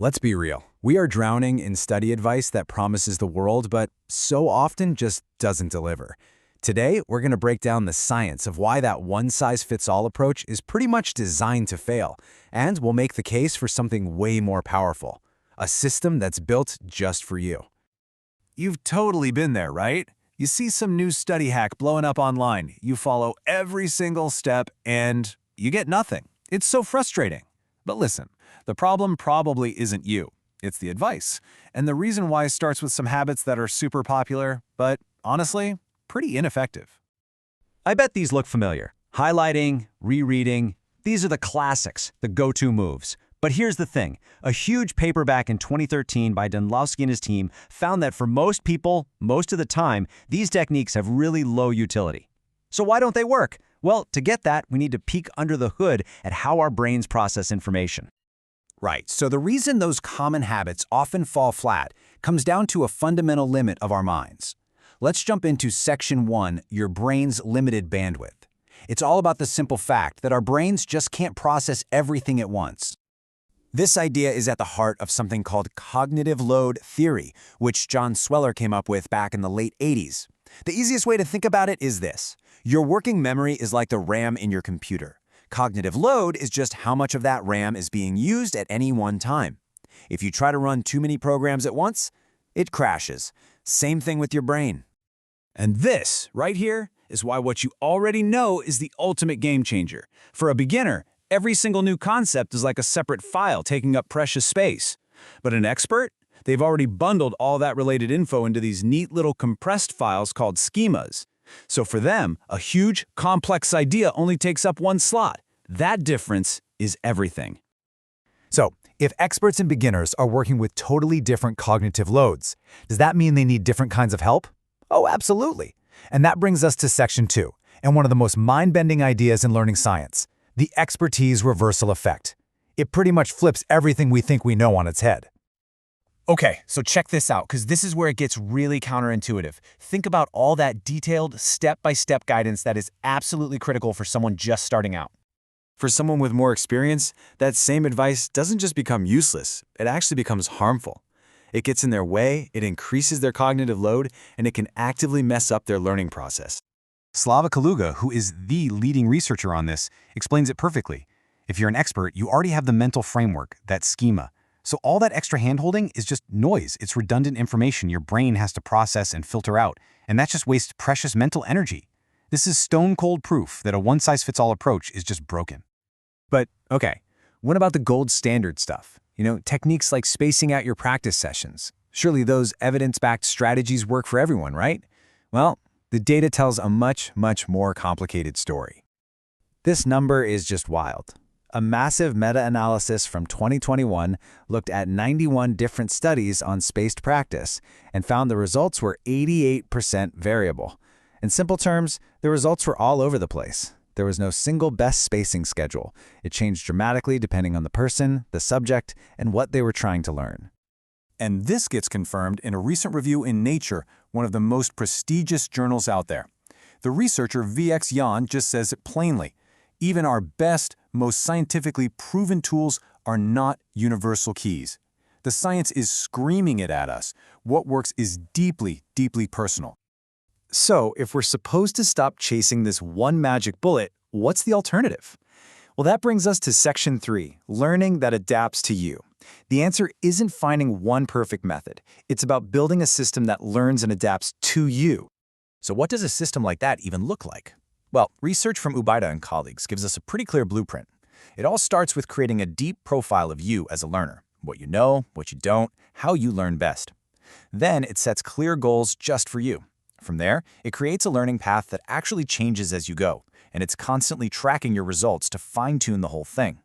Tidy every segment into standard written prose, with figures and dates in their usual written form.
Let's be real. We are drowning in study advice that promises the world, but so often just doesn't deliver. Today, we're going to break down the science of why that one-size-fits-all approach is pretty much designed to fail, and we'll make the case for something way more powerful, a system that's built just for you. You've totally been there, right? You see some new study hack blowing up online, you follow every single step, and you get nothing. It's so frustrating. But listen, the problem probably isn't you. It's the advice. And the reason why starts with some habits that are super popular, but honestly, pretty ineffective. I bet these look familiar. Highlighting, rereading, these are the classics, the go-to moves. But here's the thing. A huge paper back in 2013 by Dunlowski and his team found that for most people, most of the time, these techniques have really low utility. So why don't they work? Well, to get that, we need to peek under the hood at how our brains process information. Right, so the reason those common habits often fall flat comes down to a fundamental limit of our minds. Let's jump into Section 1, your brain's limited bandwidth. It's all about the simple fact that our brains just can't process everything at once. This idea is at the heart of something called cognitive load theory, which John Sweller came up with back in the late 80s. The easiest way to think about it is this. Your working memory is like the RAM in your computer. Cognitive load is just how much of that RAM is being used at any one time. If you try to run too many programs at once, it crashes. Same thing with your brain. And this, right here, is why what you already know is the ultimate game changer. For a beginner, every single new concept is like a separate file taking up precious space. But an expert? They've already bundled all that related info into these neat little compressed files called schemas. So for them, a huge, complex idea only takes up one slot. That difference is everything. So, if experts and beginners are working with totally different cognitive loads, does that mean they need different kinds of help? Oh, absolutely. And that brings us to Section 2, and one of the most mind-bending ideas in learning science, the expertise reversal effect. It pretty much flips everything we think we know on its head. Okay, so check this out, because this is where it gets really counterintuitive. Think about all that detailed, step-by-step guidance that is absolutely critical for someone just starting out. For someone with more experience, that same advice doesn't just become useless, it actually becomes harmful. It gets in their way, it increases their cognitive load, and it can actively mess up their learning process. Slava Kaluga, who is the leading researcher on this, explains it perfectly. If you're an expert, you already have the mental framework, that schema. So all that extra handholding is just noise. It's redundant information your brain has to process and filter out, and that just wastes precious mental energy. This is stone-cold proof that a one-size-fits-all approach is just broken. But, okay, what about the gold standard stuff? Techniques like spacing out your practice sessions. Surely those evidence-backed strategies work for everyone, right? Well, the data tells a much, much more complicated story. This number is just wild. A massive meta-analysis from 2021 looked at 91 different studies on spaced practice and found the results were 88% variable. In simple terms, the results were all over the place. There was no single best spacing schedule. It changed dramatically depending on the person, the subject, and what they were trying to learn. And this gets confirmed in a recent review in Nature, one of the most prestigious journals out there. The researcher VX Yan just says it plainly. Even our best, most scientifically proven tools are not universal keys. The science is screaming it at us. What works is deeply, deeply personal. So, if we're supposed to stop chasing this one magic bullet, what's the alternative? Well, that brings us to Section 3, learning that adapts to you. The answer isn't finding one perfect method. It's about building a system that learns and adapts to you. So what does a system like that even look like? Well, research from Ubaida and colleagues gives us a pretty clear blueprint. It all starts with creating a deep profile of you as a learner, what you know, what you don't, how you learn best. Then it sets clear goals just for you. From there, it creates a learning path that actually changes as you go, and it's constantly tracking your results to fine-tune the whole thing.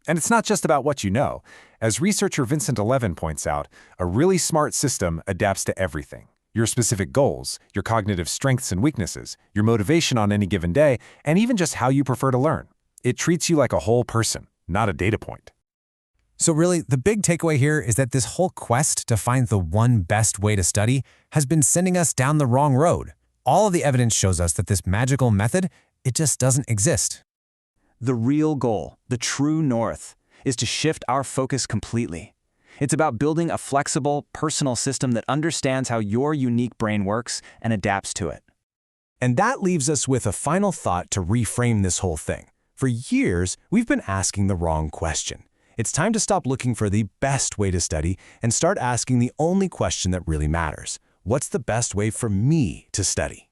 And it's not just about what you know. As researcher Vincent Levin points out, a really smart system adapts to everything. Your specific goals, your cognitive strengths and weaknesses, your motivation on any given day, and even just how you prefer to learn. It treats you like a whole person, not a data point. So really, the big takeaway here is that this whole quest to find the one best way to study has been sending us down the wrong road. All of the evidence shows us that this magical method, it just doesn't exist. The real goal, the true north, is to shift our focus completely. It's about building a flexible, personal system that understands how your unique brain works and adapts to it. And that leaves us with a final thought to reframe this whole thing. For years, we've been asking the wrong question. It's time to stop looking for the best way to study and start asking the only question that really matters. What's the best way for me to study?